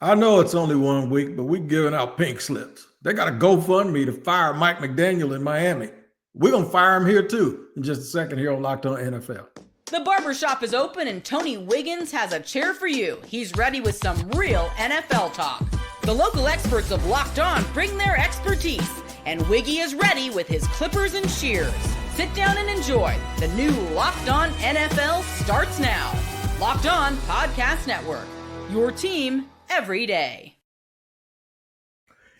I know it's only 1 week, but we're giving out pink slips. They got a GoFundMe to fire Mike McDaniel in Miami. We're going to fire him here too in just a second here on Locked On NFL. The barbershop is open and Tony Wiggins has a chair for you. He's ready with some real NFL talk. The local experts of Locked On bring their expertise, and Wiggy is ready with his clippers and shears. Sit down and enjoy. The new Locked On NFL starts now. Locked On Podcast Network. Your team every day.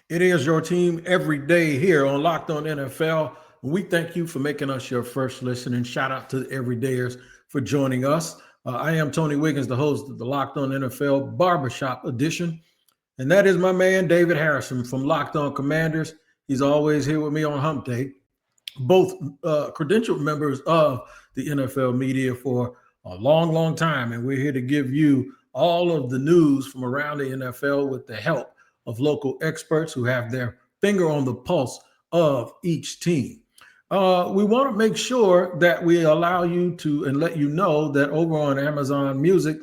It is your team every day here on Locked On NFL. We thank you for making us your first listen, and shout out to the everydayers for joining us. I am Tony Wiggins, the host of the Locked On NFL Barbershop Edition. And that is my man, David Harrison from Locked On Commanders. He's always here with me on Hump Day. Both credentialed members of the NFL media for a long, long time. And we're here to give you all of the news from around the NFL with the help of local experts who have their finger on the pulse of each team. We want to make sure that we allow you to and let you know that over on Amazon Music,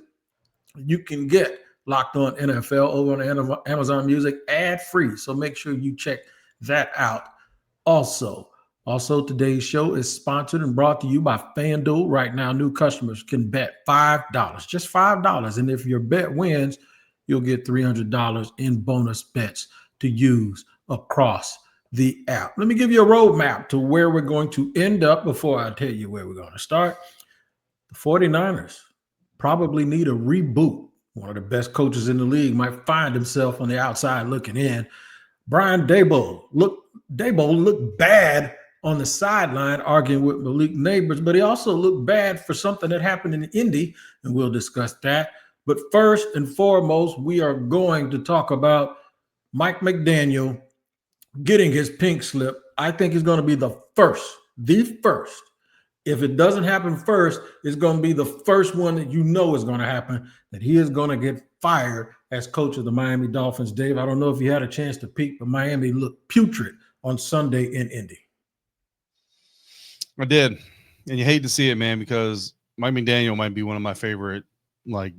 you can get Locked On NFL over on Amazon Music ad-free. So make sure you check that out also. Also, today's show is sponsored and brought to you by FanDuel. Right now, new customers can bet $5, just $5. And if your bet wins, you'll get $300 in bonus bets to use across the app. Let me give you a roadmap to where we're going to end up before I tell you where we're going to start. The 49ers probably need a reboot. One of the best coaches in the league might find himself on the outside looking in. Brian Daboll looked bad on the sideline arguing with Malik Neighbors, but he also looked bad for something that happened in Indy, and we'll discuss that. But first and foremost, we are going to talk about Mike McDaniel getting his pink slip. I think he's going to be the first. If it doesn't happen first, it's going to be the first one that you know is going to happen, that he is going to get fired as coach of the Miami Dolphins. Dave, I don't know if you had a chance to peek, but Miami looked putrid on Sunday in Indy. I did. And you hate to see it, man, because Mike McDaniel might be one of my favorite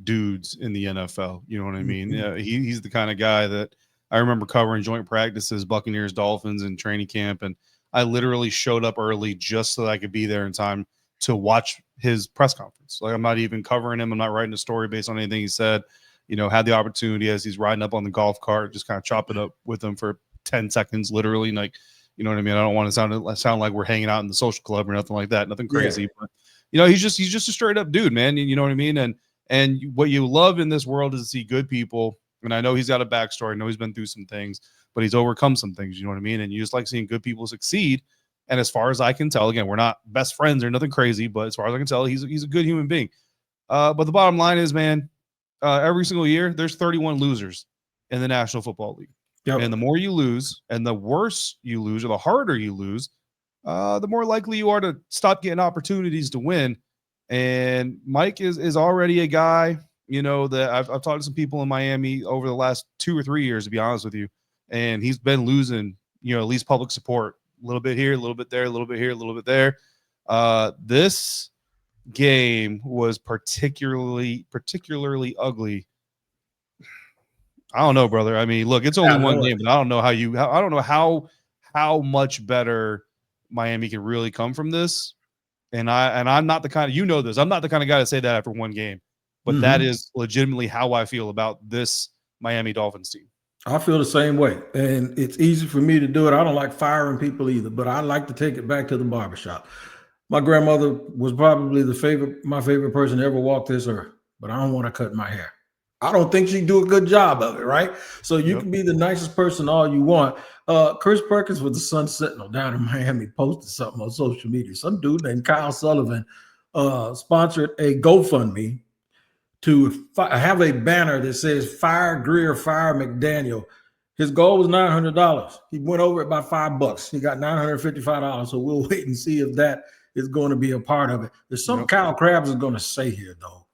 dudes in the NFL. You know what I mean? Mm-hmm. Yeah, he's the kind of guy that I remember covering joint practices, Buccaneers, Dolphins, and training camp. And I literally showed up early just so that I could be there in time to watch his press conference. I'm not even covering him. I'm not writing a story based on anything he said. Had the opportunity as he's riding up on the golf cart, just kind of chop it up with him for 10 seconds, literally. You know what I mean? I don't want to sound like we're hanging out in the social club or nothing like that. Nothing crazy, but he's just a straight up dude, man. You know what I mean? And what you love in this world is to see good people. And I know he's got a backstory. I know he's been through some things, but he's overcome some things. You know what I mean? And you just like seeing good people succeed. And as far as I can tell, again, we're not best friends or nothing crazy, but as far as I can tell, he's a good human being. But the bottom line is, man, every single year there's 31 losers in the National Football League. Yep. And the more you lose and the worse you lose or the harder you lose, the more likely you are to stop getting opportunities to win. And Mike is already a guy, that I've talked to some people in Miami over the last 2 or 3 years, to be honest with you. And he's been losing, at least public support, a little bit here, a little bit there, a little bit here, a little bit there. This game was particularly ugly. I don't know, brother. I mean, look, it's only one game, but I don't know how much better Miami can really come from this. And I'm not the kind of, this. I'm not the kind of guy to say that after one game, but that is legitimately how I feel about this Miami Dolphins team. I feel the same way, and it's easy for me to do it. I don't like firing people either, but I like to take it back to the barbershop. My grandmother was probably my favorite person to ever walk this earth, but I don't want to cut my hair. I don't think she'd do a good job of it, right? So you can be the nicest person all you want. Chris Perkins with the Sun Sentinel down in Miami posted something on social media. Some dude named Kyle Sullivan sponsored a GoFundMe to have a banner that says "Fire Greer, Fire McDaniel." His goal was $900. He went over it by $5. He got $955. So we'll wait and see if that is going to be a part of it. There's something Kyle Krabs is going to say here, though,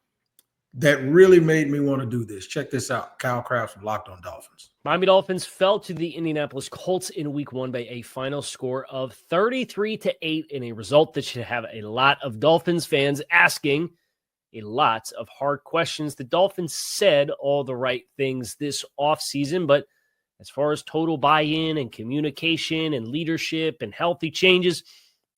that really made me want to do this. Check this out. Kyle Krabs from Locked On Dolphins. Miami Dolphins fell to the Indianapolis Colts in Week 1 by a final score of 33-8 in a result that should have a lot of Dolphins fans asking, a lot of hard questions. The Dolphins said all the right things this offseason, but as far as total buy-in and communication and leadership and healthy changes,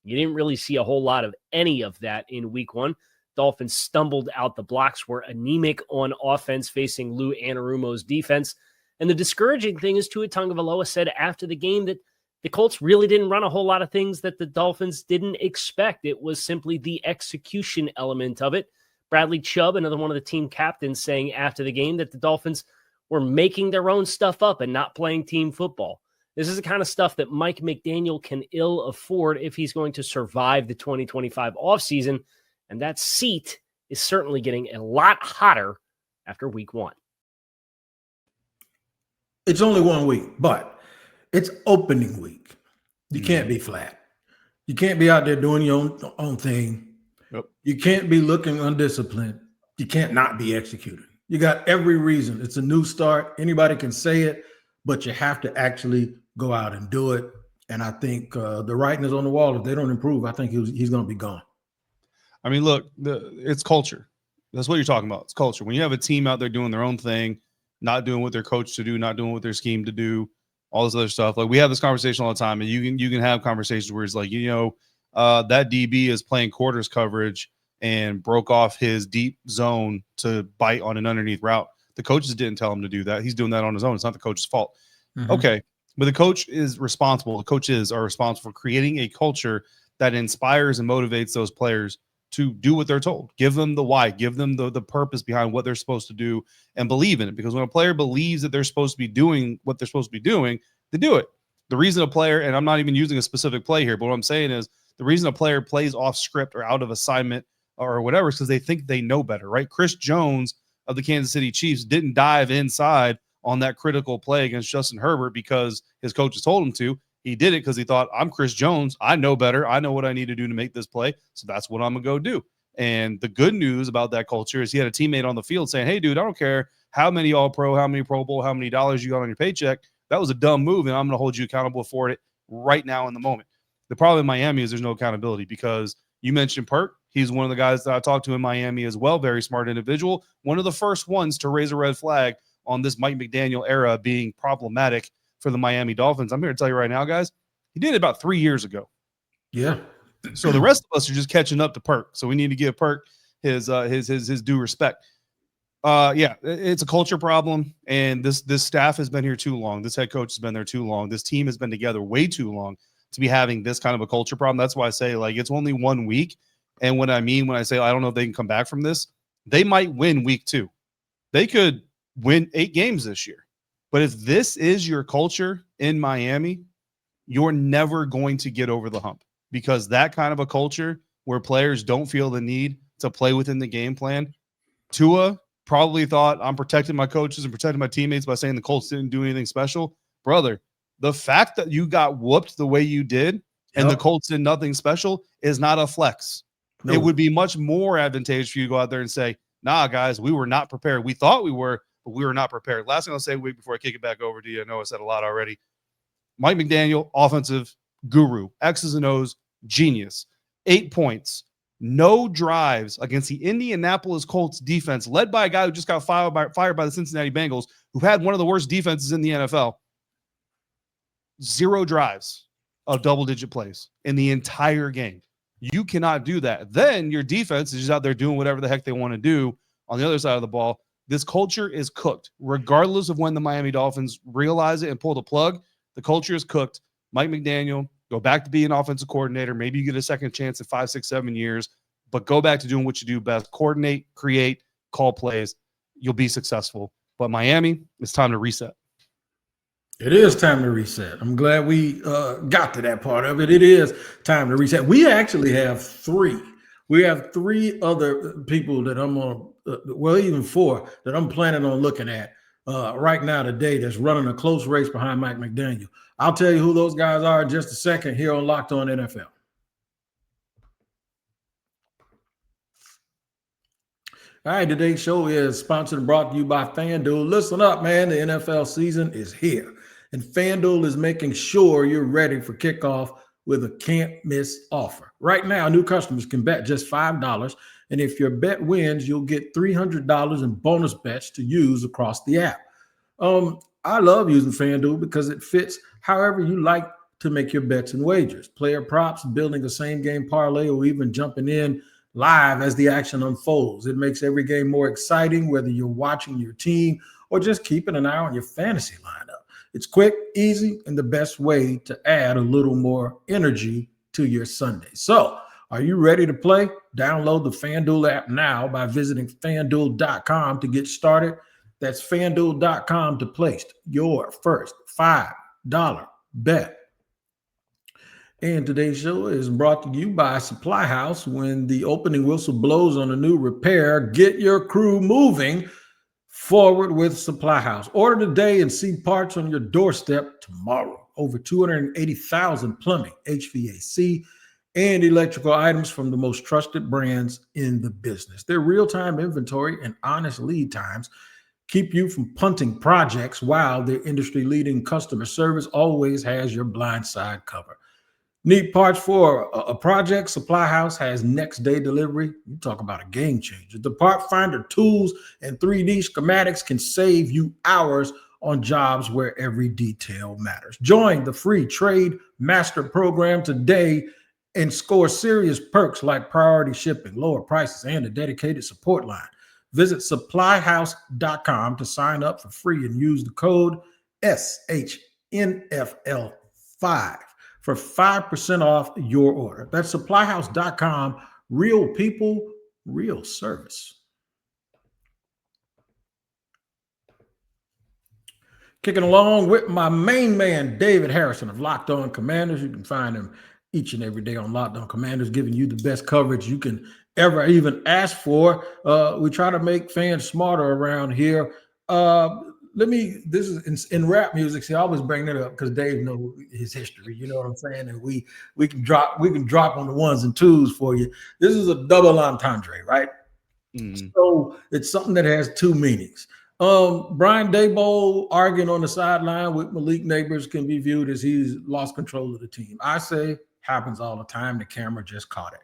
you didn't really see a whole lot of any of that in week one. Dolphins stumbled out the blocks, were anemic on offense facing Lou Anarumo's defense. And the discouraging thing is Tua Tagovailoa said after the game that the Colts really didn't run a whole lot of things that the Dolphins didn't expect. It was simply the execution element of it. Bradley Chubb, another one of the team captains, saying after the game that the Dolphins were making their own stuff up and not playing team football. This is the kind of stuff that Mike McDaniel can ill afford if he's going to survive the 2025 offseason, and that seat is certainly getting a lot hotter after week one. It's only 1 week, but it's opening week. You can't be flat. You can't be out there doing your own thing. Yep. You can't be looking undisciplined. You can't not be executing. You got every reason. It's a new start. Anybody can say it, but you have to actually go out and do it. And I think the writing is on the wall. If they don't improve, I think he's going to be gone. I mean, look, it's culture. That's what you're talking about. It's culture. When you have a team out there doing their own thing, not doing what they're coached to do, not doing what they're schemed to do, all this other stuff. Like, we have this conversation all the time, and you can have conversations where it's like, that DB is playing quarters coverage and broke off his deep zone to bite on an underneath route. The coaches didn't tell him to do that. He's doing that on his own. It's not the coach's fault. Mm-hmm. Okay. But the coach is responsible. The coaches are responsible for creating a culture that inspires and motivates those players to do what they're told. Give them the why, give them the purpose behind what they're supposed to do, and believe in it. Because when a player believes that they're supposed to be doing what they're supposed to be doing, they do it. The reason a player, and I'm not even using a specific play here, but what I'm saying is the reason a player plays off script or out of assignment or whatever is because they think they know better, right? Chris Jones of the Kansas City Chiefs didn't dive inside on that critical play against Justin Herbert because his coaches told him to. He did it because he thought, I'm Chris Jones. I know better. I know what I need to do to make this play. So that's what I'm going to go do. And the good news about that culture is he had a teammate on the field saying, hey, dude, I don't care how many All-Pro, how many Pro Bowl, how many dollars you got on your paycheck. That was a dumb move, and I'm going to hold you accountable for it right now in the moment. The problem in Miami is there's no accountability because you mentioned Perk. He's one of the guys that I talked to in Miami as well. Very smart individual. One of the first ones to raise a red flag on this Mike McDaniel era being problematic for the Miami Dolphins. I'm here to tell you right now, guys, he did it about 3 years ago. Yeah. So the rest of us are just catching up to Perk. So we need to give Perk his due respect. Yeah, it's a culture problem, and this staff has been here too long. This head coach has been there too long. This team has been together way too long to be having this kind of a culture problem. That's why I say, like, it's only 1 week. And what I mean when I say I don't know if they can come back from this, they might win week 2. They could win 8 games this year. But if this is your culture in Miami, you're never going to get over the hump, because that kind of a culture where players don't feel the need to play within the game plan. Tua probably thought, I'm protecting my coaches and protecting my teammates by saying the Colts didn't do anything special. Brother, the fact that you got whooped the way you did and the Colts did nothing special is not a flex. No. It would be much more advantageous for you to go out there and say, nah, guys, we were not prepared. We thought we were, but we were not prepared. Last thing I'll say before I kick it back over to you, I know I said a lot already. Mike McDaniel, offensive guru, X's and O's, genius. 8 points. No drives against the Indianapolis Colts defense, led by a guy who just got fired by the Cincinnati Bengals, who had one of the worst defenses in the NFL. 0 drives of double-digit plays in the entire game. You cannot do that. Then your defense is just out there doing whatever the heck they want to do on the other side of the ball. This culture is cooked. Regardless of when the Miami Dolphins realize it and pull the plug, the culture is cooked. Mike McDaniel, go back to being offensive coordinator. Maybe you get a second chance in 5, 6, 7 years, but go back to doing what you do best. Coordinate, create, call plays. You'll be successful. But Miami, it's time to reset. It is time to reset. I'm glad we got to that part of it. It is time to reset. We actually have 3. We have 3 other people that I'm on, well, even 4 that I'm planning on looking at right now today that's running a close race behind Mike McDaniel. I'll tell you who those guys are in just a second here on Locked On NFL. All right, today's show is sponsored and brought to you by FanDuel. Listen up, man. The NFL season is here, and FanDuel is making sure you're ready for kickoff with a can't-miss offer. Right now, new customers can bet just $5 And if your bet wins, you'll get $300 in bonus bets to use across the app. I love using FanDuel because it fits however you like to make your bets and wagers. Player props, building a same game parlay, or even jumping in live as the action unfolds. It makes every game more exciting, whether you're watching your team or just keeping an eye on your fantasy lineup. It's quick, easy, and the best way to add a little more energy to your Sunday. So, are you ready to play? Download the FanDuel app now by visiting FanDuel.com to get started. That's FanDuel.com to place your first $5 bet. And today's show is brought to you by Supply House. When the opening whistle blows on a new repair, get your crew moving forward with Supply House. Order today and see parts on your doorstep tomorrow. Over 280,000 plumbing, HVAC, and electrical items from the most trusted brands in the business. Their real-time inventory and honest lead times keep you from punting projects, while their industry-leading customer service always has your blind side covered. Need parts for a project? Supply House has next day delivery. You talk about a game changer. The part finder tools and 3D schematics can save you hours on jobs where every detail matters. Join the free Trade Master program today and score serious perks like priority shipping, lower prices, and a dedicated support line. Visit supplyhouse.com to sign up for free and use the code SHNFL5 for 5% off your order. That's supplyhouse.com. Real people, real service. Kicking along with my main man, David Harrison of Locked On Commanders. You can find him each and every day on Locked On Commanders, giving you the best coverage you can ever even ask for. We try to make fans smarter around here. This is in rap music. See, I always bring that up because Dave knows his history. You know what I'm saying? And we can drop on the ones and twos for you. This is a double entendre, right? So it's something that has two meanings. Brian Daboll arguing on the sideline with Malik Neighbors can be viewed as he's lost control of the team. I say happens all the time. The camera just caught it.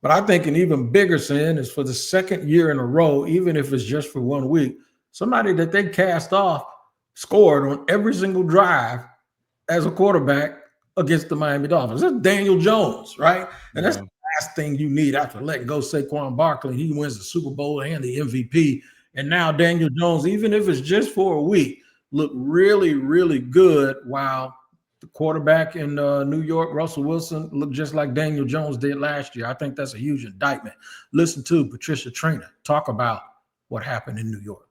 But I think an even bigger sin is for the second year in a row, even if it's just for 1 week, somebody that they cast off scored on every single drive as a quarterback against the Miami Dolphins. That's Daniel Jones, right? And that's the last thing you need after letting go Saquon Barkley. He wins the Super Bowl and the MVP. And now Daniel Jones, even if it's just for a week, look really, really good, while the quarterback in New York, Russell Wilson, looked just like Daniel Jones did last year. I think that's a huge indictment. Listen to Patricia Traynor talk about what happened in New York.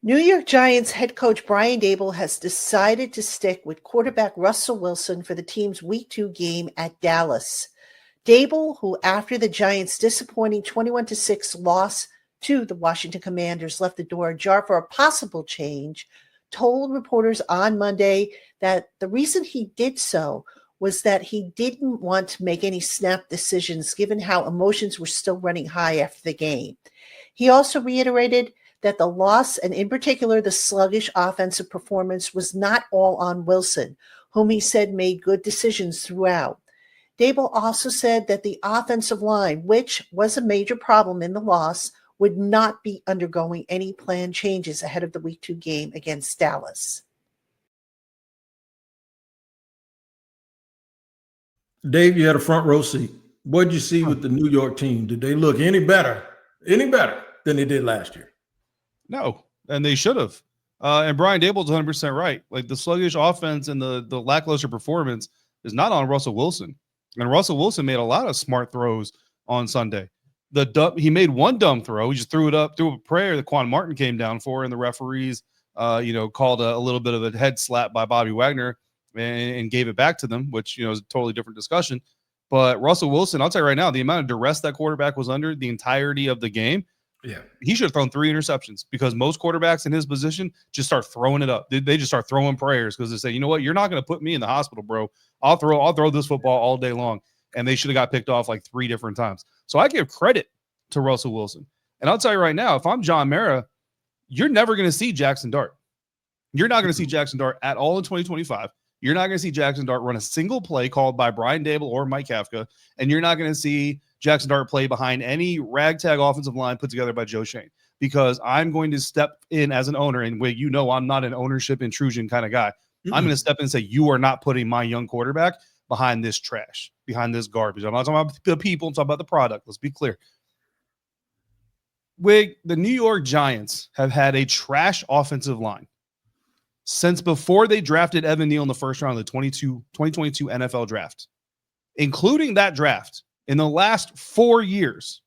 New York Giants head coach Brian Daboll has decided to stick with quarterback Russell Wilson for the team's Week 2 game at Dallas. Daboll, who after the Giants' disappointing 21-6 loss to the Washington Commanders left the door ajar for a possible change, told reporters on Monday that the reason he did so was that he didn't want to make any snap decisions given how emotions were still running high after the game. He also reiterated that the loss, and in particular the sluggish offensive performance, was not all on Wilson, whom he said made good decisions throughout. Daboll also said that the offensive line, which was a major problem in the loss, would not be undergoing any planned changes ahead of the Week 2 game against Dallas. Dave, you had a front row seat. What did you see with the New York team? Did they look any better than they did last year? No, and they should have. And Brian Daboll's 100% right. Like, the sluggish offense and the lackluster performance is not on Russell Wilson. And Russell Wilson made a lot of smart throws on Sunday. He made one dumb throw. He just threw a prayer that Quan Martin came down for, and the referees, called a little bit of a head slap by Bobby Wagner and gave it back to them, which, is a totally different discussion. But Russell Wilson, I'll tell you right now, the amount of duress that quarterback was under the entirety of the game, he should have thrown 3 interceptions, because most quarterbacks in his position just start throwing it up. They just start throwing prayers because they say, you know what, you're not going to put me in the hospital, bro. I'll throw this football all day long. And they should have got picked off like 3 different times. So I give credit to Russell Wilson. And I'll tell you right now, if I'm John Mara, you're never going to see Jackson Dart. You're not going to see Jackson Dart at all in 2025. You're not going to see Jackson Dart run a single play called by Brian Daboll or Mike Kafka. And you're not going to see Jackson Dart play behind any ragtag offensive line put together by Joe Schoen, because I'm going to step in as an owner. And Wig, you know, I'm not an ownership intrusion kind of guy. I'm going to step in and say, you are not putting my young quarterback behind this trash, behind this garbage. I'm not talking about the people. I'm talking about the product. Let's be clear. Wig, the New York Giants have had a trash offensive line since before they drafted Evan Neal in the first round of the 2022 NFL draft. Including that draft, in the last 4 years,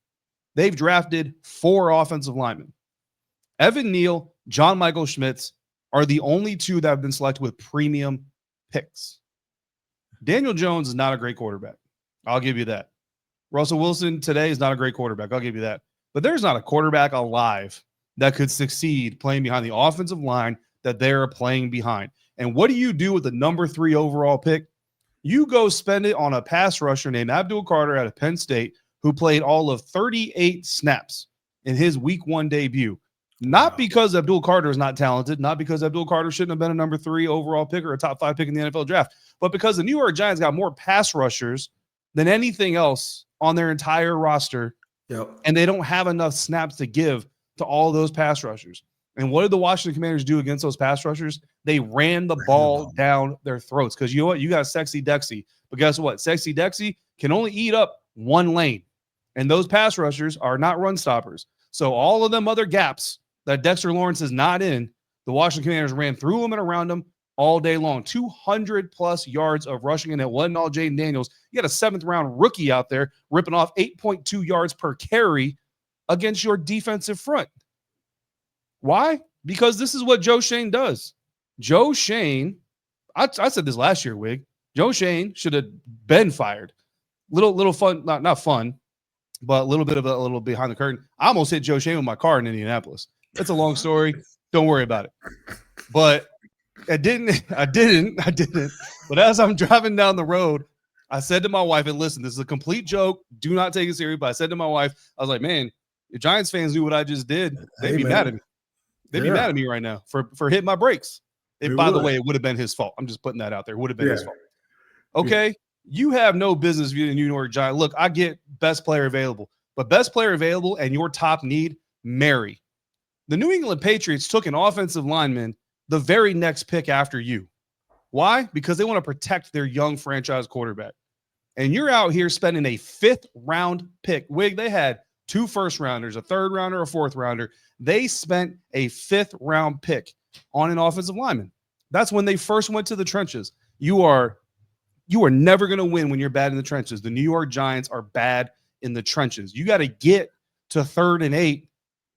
they've drafted 4 offensive linemen. Evan Neal, John Michael Schmitz are the only 2 that have been selected with premium picks. Daniel Jones is not a great quarterback. I'll give you that. Russell Wilson today is not a great quarterback. I'll give you that. But there's not a quarterback alive that could succeed playing behind the offensive line that they're playing behind. And what do you do with the number 3 overall pick? You go spend it on a pass rusher named Abdul Carter out of Penn State, who played all of 38 snaps in his week 1 debut. Not because Abdul Carter is not talented, not because Abdul Carter shouldn't have been a number 3 overall pick or a top 5 pick in the NFL draft, but because the New York Giants got more pass rushers than anything else on their entire roster. Yep. And they don't have enough snaps to give to all those pass rushers. And what did the Washington Commanders do against those pass rushers? They ran the ball down their throats, because you know what? You got Sexy Dexy. But guess what? Sexy Dexy can only eat up 1 lane. And those pass rushers are not run stoppers. So all of them other gaps that Dexter Lawrence is not in, the Washington Commanders ran through them and around them all day long. 200-plus yards of rushing, and it wasn't all Jaden Daniels. You got a 7th-round rookie out there ripping off 8.2 yards per carry against your defensive front. Why? Because this is what Joe Schoen does. Joe Schoen, I said this last year, Wig. Joe Schoen should have been fired. Little fun, not fun, but a little bit of a little behind the curtain. I almost hit Joe Schoen with my car in Indianapolis. That's a long story. Don't worry about it. But I didn't. But as I'm driving down the road, I said to my wife, and listen, this is a complete joke. Do not take it serious. But I said to my wife, I was like, man, if Giants fans knew what I just did, they'd be mad at me. They'd be mad at me right now for hitting my brakes. By the way, it would have been his fault. I'm just putting that out there. It would have been his fault. Okay. You have no business being a New York Giant. Look, I get best player available, but best player available and your top need, marry. The New England Patriots took an offensive lineman the very next pick after you. Why? Because they want to protect their young franchise quarterback. And you're out here spending a 5th-round pick. Wig, they had 2 first-rounders, a 3rd-rounder, a 4th-rounder. They spent a 5th-round pick on an offensive lineman. That's when they first went to the trenches. You are never going to win when you're bad in the trenches. The New York Giants are bad in the trenches. You got to get to 3rd and 8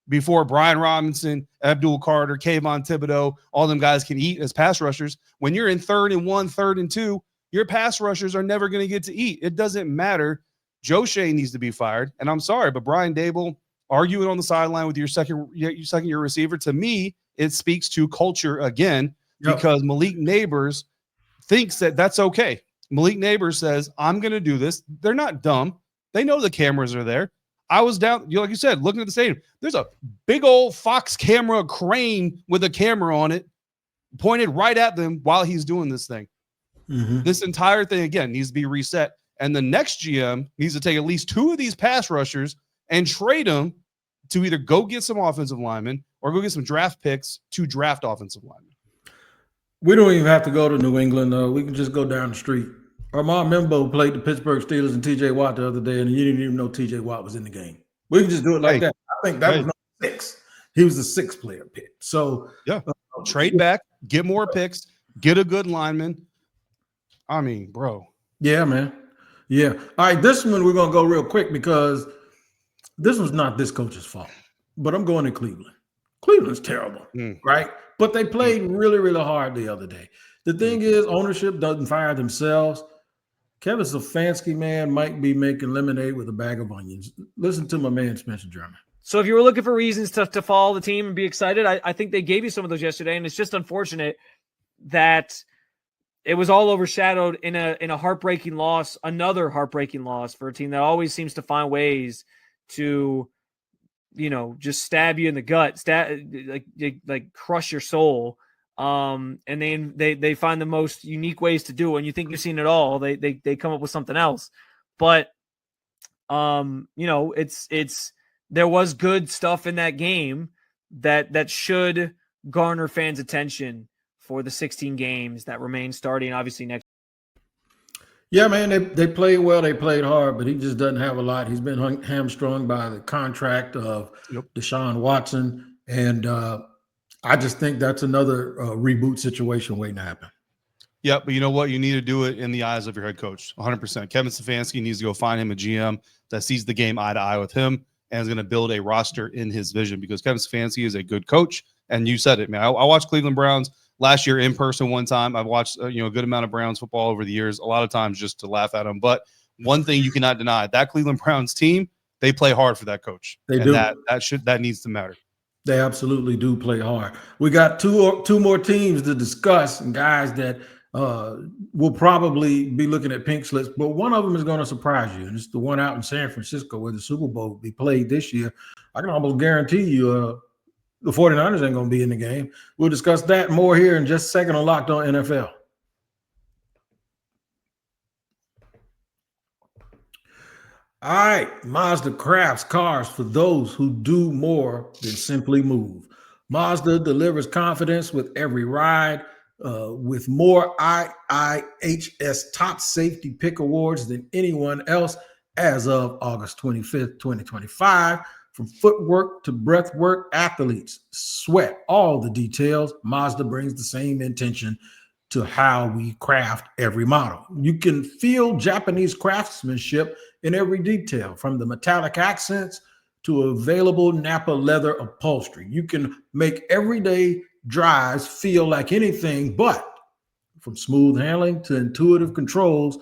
before Brian Robinson, Abdul Carter, Kayvon Thibodeau, all them guys can eat as pass rushers. When you're in 3rd and 1, 3rd and 2, your pass rushers are never going to get to eat. It doesn't matter. Joe Schoen needs to be fired. And I'm sorry, but Brian Dable arguing on the sideline with your second-year receiver, to me, it speaks to culture again, because Malik Neighbors thinks that that's okay. Malik Neighbors says, I'm going to do this. They're not dumb. They know the cameras are there. I was down, like you said, looking at the stadium. There's a big old Fox camera crane with a camera on it pointed right at them while he's doing this thing. Mm-hmm. This entire thing, again, needs to be reset. And the next GM needs to take at least 2 of these pass rushers and trade them to either go get some offensive linemen or go get some draft picks to draft offensive linemen. We don't even have to go to New England. We can just go down the street. Armand Membo played the Pittsburgh Steelers and T.J. Watt the other day, and you didn't even know T.J. Watt was in the game. We can just do it like that. I think that was number 6. He was the 6th player pick. So trade back, get more picks, get a good lineman. I mean, bro. Yeah, man. Yeah. All right, this one we're going to go real quick because this was not this coach's fault. But I'm going to Cleveland. Cleveland's terrible, right? But they played really, really hard the other day. The thing is, ownership doesn't fire themselves. Kevin Stefanski, man, might be making lemonade with a bag of onions. Listen to my man, Spencer German. So if you were looking for reasons to follow the team and be excited, I think they gave you some of those yesterday, and it's just unfortunate that it was all overshadowed in a heartbreaking loss, another heartbreaking loss for a team that always seems to find ways to, just stab you in the gut, like crush your soul. And then they find the most unique ways to do it. When you think you've seen it all, they come up with something else. But It's there was good stuff in that game that should garner fans' attention for the 16 games that remain starting obviously next. Yeah, man, they played well. They played hard, but he just doesn't have a lot. He's been hamstrung by the contract of Deshaun Watson, and I just think that's another reboot situation waiting to happen. Yeah, but you know what? You need to do it in the eyes of your head coach, 100%. Kevin Stefanski needs to go find him a GM that sees the game eye to eye with him and is going to build a roster in his vision, because Kevin Stefanski is a good coach. And you said it, man. I watched Cleveland Browns last year in person one time. I've watched a good amount of Browns football over the years, a lot of times just to laugh at them. But one thing you cannot deny, that Cleveland Browns team, they play hard for that coach. They do. That needs to matter. They absolutely do play hard. We got two more teams to discuss, and guys that we'll probably be looking at pink slips, but one of them is going to surprise you, and it's the one out in San Francisco where the Super Bowl will be played this year. I can almost guarantee you the 49ers ain't going to be in the game. We'll discuss that more here in just a second on Locked On NFL. All right, Mazda crafts cars for those who do more than simply move. Mazda delivers confidence with every ride. With more IIHS Top Safety Pick Awards than anyone else as of August 25th, 2025. From footwork to breathwork, athletes sweat all the details. Mazda brings the same intention to how we craft every model. You can feel Japanese craftsmanship in every detail, from the metallic accents to available Napa leather upholstery. You can make everyday drives feel like anything but, from smooth handling to intuitive controls.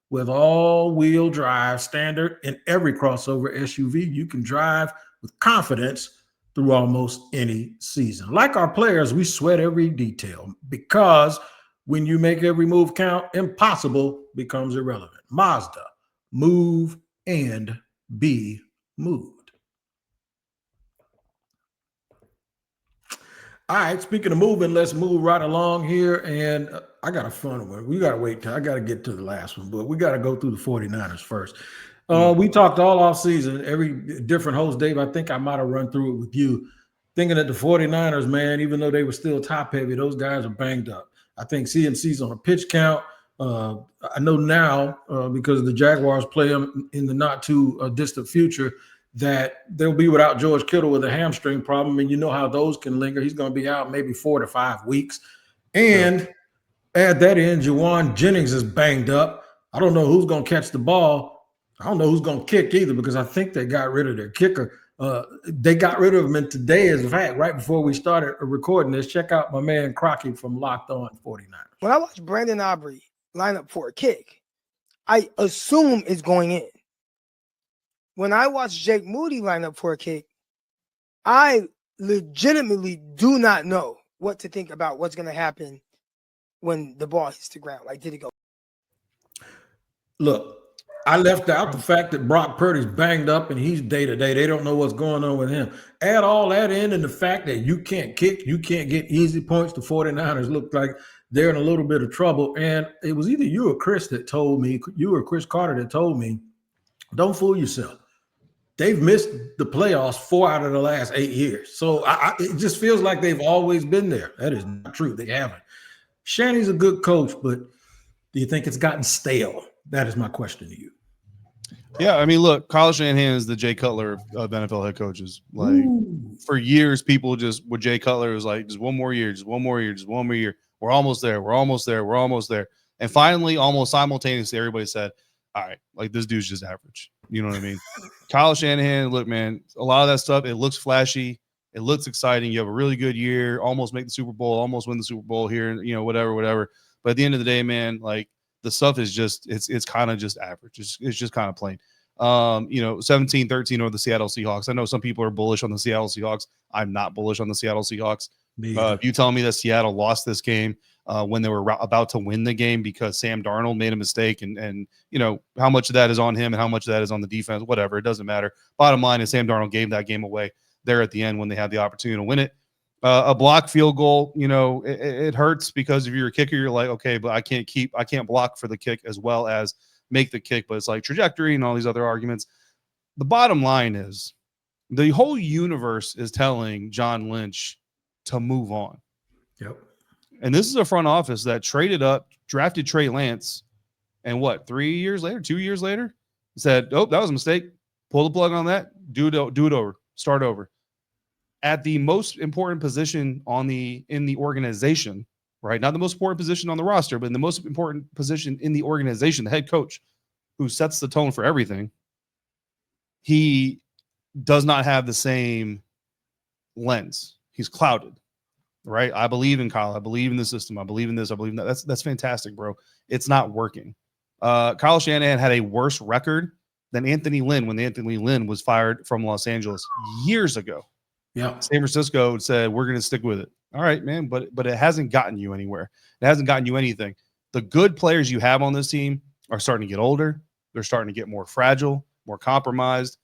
With all-wheel drive standard in every crossover SUV, you can drive with confidence through almost any season. Like our players, we sweat every detail, because when you make every move count, impossible becomes irrelevant. Mazda, move and be moved. All right, speaking of moving, let's move right along here. And I got a fun one. We got to wait till I got to get to the last one, but we got to go through the 49ers first. We talked all off season, every different host, Dave. I think I might have run through it with you, thinking that the 49ers, man, even though they were still top heavy, those guys are banged up. I think CMC's on a pitch count. I know now, because the Jaguars play them in the not too distant future, that they'll be without George Kittle with a hamstring problem. And you know how those can linger. He's going to be out maybe 4 to 5 weeks. And at that end, Juwan Jennings is banged up. I don't know who's going to catch the ball. I don't know who's going to kick either, because I think they got rid of their kicker. They got rid of him. And today, as a fact, right before we started recording this, check out my man Crocky from Locked On 49ers. When I watch Brandon Aubrey line up for a kick, I assume it's going in. When I watch Jake Moody line up for a kick, I legitimately do not know what to think about what's going to happen when the ball hits the ground. Like, did it go? Look, I left out the fact that Brock Purdy's banged up and he's day-to-day. They don't know what's going on with him. Add all that in, and the fact that you can't kick, you can't get easy points. The 49ers look like they're in a little bit of trouble. And it was either you or Chris that told me, you or Chris Carter that told me, don't fool yourself. They've missed the playoffs 4 out of the last 8 years. So it just feels like they've always been there. That is not true. They haven't. Shanny's a good coach, but do you think it's gotten stale? That is my question to you. Yeah, I mean, look, Kyle Shanahan is the Jay Cutler of NFL head coaches. Like, for years, people just with Jay Cutler was like, just one more year, just one more year, just one more year. We're almost there. We're almost there. We're almost there. And finally, almost simultaneously, everybody said, all right, like, this dude's just average. You know what I mean? Kyle Shanahan, look, man, a lot of that stuff, it looks flashy. It looks exciting. You have a really good year, almost make the Super Bowl, almost win the Super Bowl here, you know, whatever. But at the end of the day, man, like, the stuff is just, it's kind of just average. It's just kind of plain. 17-13 over the Seattle Seahawks. I know some people are bullish on the Seattle Seahawks. I'm not bullish on the Seattle Seahawks. If you tell me that Seattle lost this game when they were about to win the game because Sam Darnold made a mistake, and you know how much of that is on him and how much of that is on the defense, whatever, it doesn't matter. Bottom line is Sam Darnold gave that game away there at the end when they had the opportunity to win it. A block field goal, you know, it hurts, because if you're a kicker, you're like, okay, but I can't block for the kick as well as make the kick, but it's like trajectory and all these other arguments. the bottom line is the whole universe is telling John Lynch to move on. Yep. And this is a front office that traded up, drafted Trey Lance, and what, 2 years later, said, oh, that was a mistake. Pull the plug on that. Do it over. Start over. At the most important position in the organization, right? Not the most important position on the roster, but in the most important position in the organization, the head coach who sets the tone for everything, he does not have the same lens. He's clouded, right? I believe in Kyle. I believe in the system. I believe in this. I believe in that. That's fantastic, bro. It's not working. Kyle Shanahan had a worse record than Anthony Lynn when Anthony Lynn was fired from Los Angeles years ago. Yeah. San Francisco said, we're going to stick with it. All right, man. But it hasn't gotten you anywhere. It hasn't gotten you anything. The good players you have on this team are starting to get older. They're starting to get more fragile, more compromised.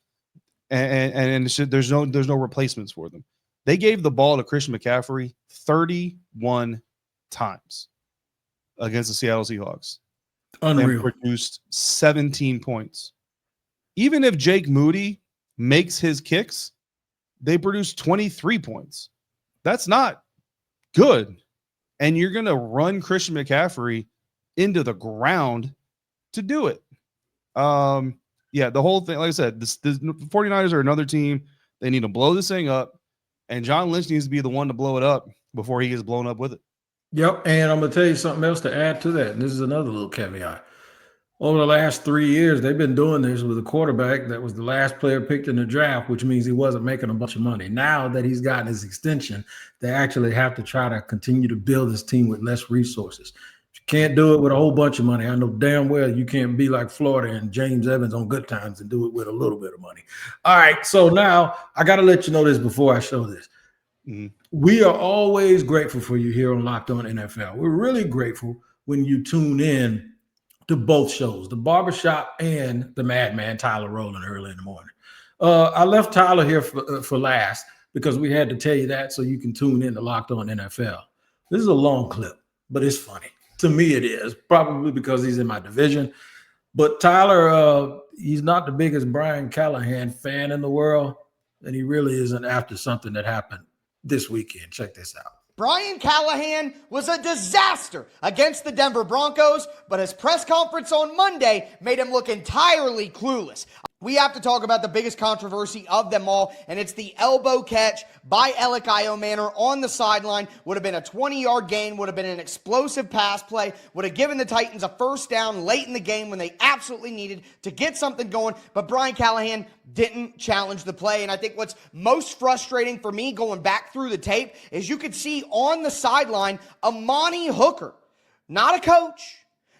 And there's no replacements for them. They gave the ball to Christian McCaffrey 31 times against the Seattle Seahawks. Unreal. And produced 17 points. Even if Jake Moody makes his kicks, they produce 23 points. That's not good. And you're going to run Christian McCaffrey into the ground to do it. Yeah, the whole thing, like I said, the 49ers are another team. They need to blow this thing up. And John Lynch needs to be the one to blow it up before he gets blown up with it. Yep. And I'm going to tell you something else to add to that. And this is another little caveat. Over the last 3 years, they've been doing this with a quarterback that was the last player picked in the draft, which means he wasn't making a bunch of money. Now that he's gotten his extension, they actually have to try to continue to build this team with less resources. You can't do it with a whole bunch of money. I know damn well you can't be like Florida and James Evans on good times and do it with a little bit of money. All right, so now I got to let you know this before I show this. Mm-hmm. We are always grateful for you here on Locked On NFL. We're really grateful when you tune in to both shows, the Barbershop and the Madman Tyler Rowland early in the morning. I left Tyler here for last because we had to tell you that so you can tune in to Locked On NFL. This is a long clip, but it's funny. To me, it is, probably because he's in my division. But Tyler, he's not the biggest Brian Callahan fan in the world, and he really isn't after something that happened this weekend. Check this out. Brian Callahan was a disaster against the Denver Broncos, but his press conference on Monday made him look entirely clueless. We have to talk about the biggest controversy of them all, and it's the elbow catch by Alec Iomanor on the sideline. Would have been a 20-yard gain, would have been an explosive pass play, would have given the Titans a first down late in the game when they absolutely needed to get something going, but Brian Callahan didn't challenge the play. And I think what's most frustrating for me going back through the tape is you could see on the sideline Amani Hooker, not a coach,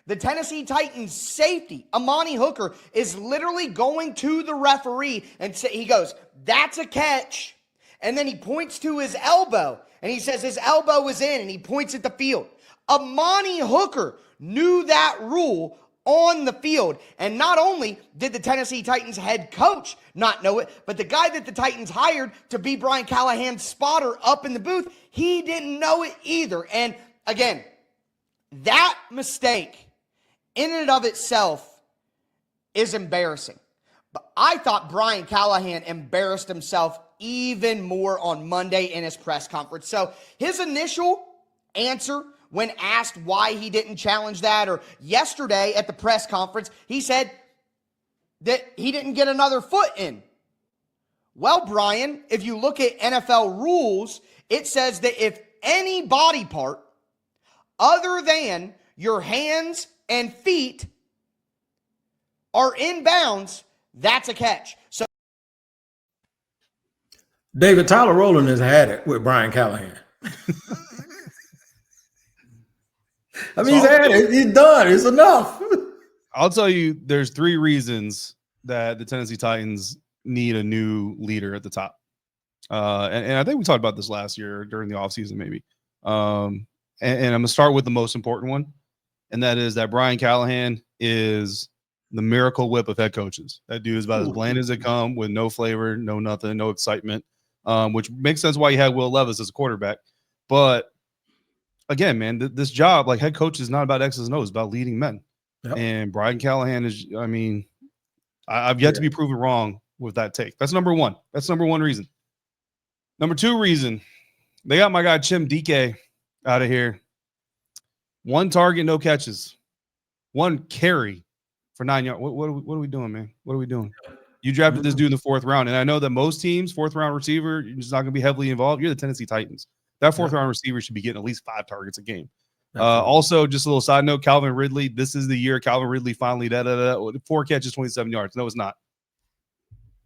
the Tennessee Titans safety, Amani Hooker, is literally going to the referee and he goes, that's a catch. And then he points to his elbow and he says his elbow is in and he points at the field. Amani Hooker knew that rule on the field. And not only did the Tennessee Titans head coach not know it, but the guy that the Titans hired to be Brian Callahan's spotter up in the booth, he didn't know it either. And again, that mistake in and of itself is embarrassing. But I thought Brian Callahan embarrassed himself even more on Monday in his press conference. So his initial answer when asked why he didn't challenge that, or yesterday at the press conference, he said that he didn't get another foot in. Well, Brian, if you look at NFL rules, it says that if any body part other than your hands and feet are in bounds, that's a catch. So David, Tyler Rowland has had it with Brian Callahan. I mean, he's had it. He's done. It's enough. I'll tell you, there's 3 reasons that the Tennessee Titans need a new leader at the top. And I think we talked about this last year during the offseason, maybe. And I'm going to start with the most important one. And that is that Brian Callahan is the miracle whip of head coaches. That dude is about as bland as they come, with no flavor, no nothing, no excitement, which makes sense why you had Will Levis as a quarterback. But again, man, this job, like head coach, is not about X's and O's, it's about leading men. Yep. And Brian Callahan is, I mean, I've yet to be proven wrong with that take. That's number one. That's number one reason. Number two reason, they got my guy Chim DK out of here. 1 target, no catches. 1 carry for 9 yards. What are we doing, man? What are we doing? You drafted this dude in the 4th round, and I know that most teams, 4th round receiver, you're just not going to be heavily involved. You're the Tennessee Titans. That 4th round receiver should be getting at least 5 targets a game. Also, just a little side note, Calvin Ridley. This is the year Calvin Ridley finally 4 catches, 27 yards. No, it's not.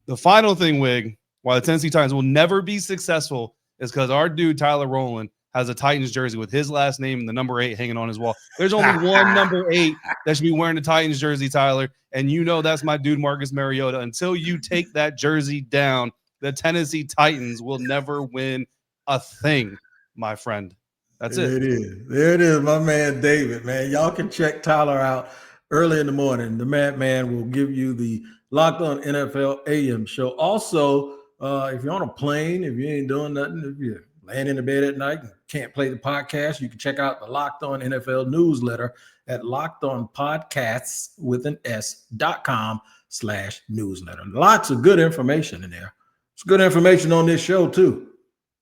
The final thing, Wig, why the Tennessee Titans will never be successful is because our dude Tyler Rowland has a Titans jersey with his last name and the number 8 hanging on his wall. There's only one number 8 that should be wearing the Titans jersey, Tyler, and you know that's my dude Marcus Mariota. Until you take that jersey down, the Tennessee Titans will never win a thing, my friend. That's it. There it is, my man David, man. Y'all can check Tyler out early in the morning. The Madman will give you the Locked On NFL AM show. Also, if you're on a plane, if you ain't doing nothing, if you're laying in the bed at night and can't play the podcast, you can check out the Locked On NFL newsletter at lockedonpodcasts.com/newsletter. Lots of good information in there. It's good information on this show too.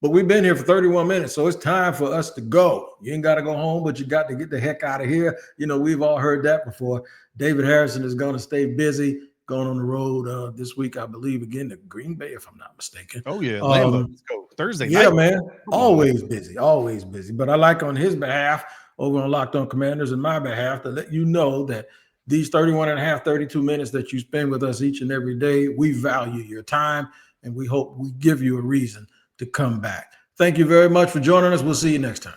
But we've been here for 31 minutes, so it's time for us to go. You ain't got to go home, but you got to get the heck out of here. You know, we've all heard that before. David Harrison is going to stay busy, going on the road this week, I believe, again, to Green Bay, if I'm not mistaken. Oh, yeah. Let's go. Thursday night. Yeah, man. Always busy, always busy. But I like on his behalf, over on Locked On Commanders, and my behalf, to let you know that these 31 and a half, 32 minutes that you spend with us each and every day, we value your time, and we hope we give you a reason to come back. Thank you very much for joining us. We'll see you next time.